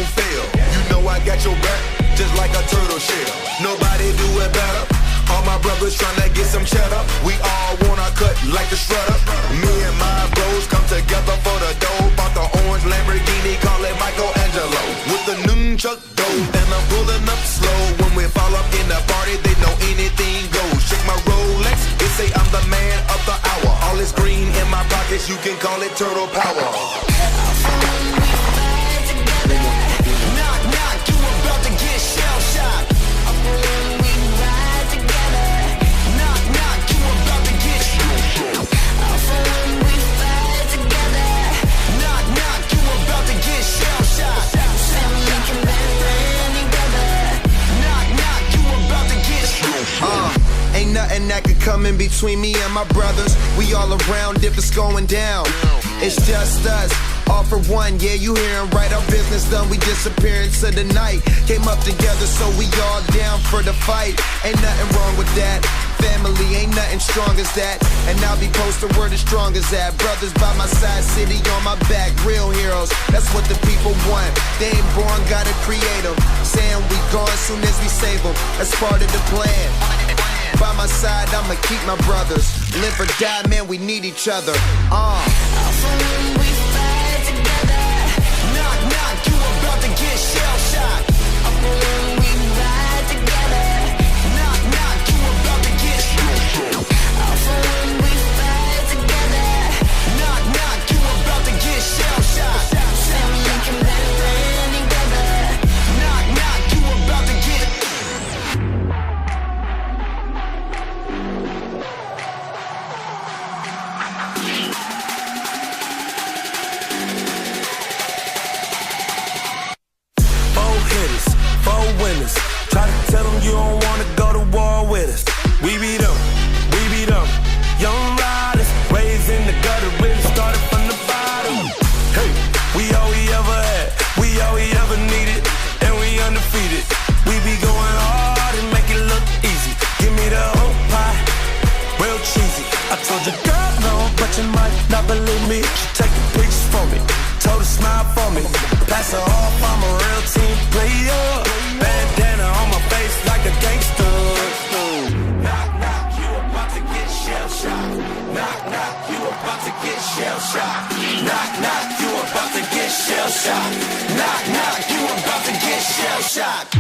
won't fail. You know I got your back, just like a turtle shell. Nobody do it better. All my brothers tryna get some cheddar. We all wanna cut like the shredder. Me and my bros come together for the dough. Bought the orange Lamborghini, call it Michelangelo. With the nunchuck dough, and I'm pulling up slow. When we fall up in the party, they know anything goes. Check my Rolex, they say I'm the man of the hour. All this green in my pockets, you can call it turtle power. Knock, knock, you about to get shell-shocked. Ain't nothing that could come in between me and my brothers. We all around if it's going down. It's just us, all for one. Yeah, you hearin' right, our business done. We disappeared into the night. Came up together, so we all down for the fight. Ain't nothing wrong with that. Family ain't nothing strong as that. And I'll be posted where the strong as that. Brothers by my side, city on my back. Real heroes, that's what the people want. They ain't born, gotta create them. Saying we gone soon as we save them. That's part of the plan. By my side, I'ma keep my brothers. Live or die, man, we need each other. Knock, knock, you about to get shell-shocked. We ride together. Knock, knock, you about to get shell-shocked. We fight together. Knock, knock, you about to get shell-shocked. We can better any weather. Knock, knock, you about to get. Try to tell them you don't wanna go to war with us. We beat them, young riders, raised in the gutter, really started from the bottom. Hey, we all we ever had, we all we ever needed, and we undefeated. We be going hard and make it look easy. Give me the whole pie, real cheesy. I told you, girl, no, but you might not believe me. She taking pictures for me, told her smile for me. Pass her off, I'm a real team player. Bandana on my face like a gangster. Knock, knock, you about to get shell-shocked. Knock, knock, you about to get shell-shocked. Knock, knock, you about to get shell-shocked. Knock, knock, you about to get shell-shocked.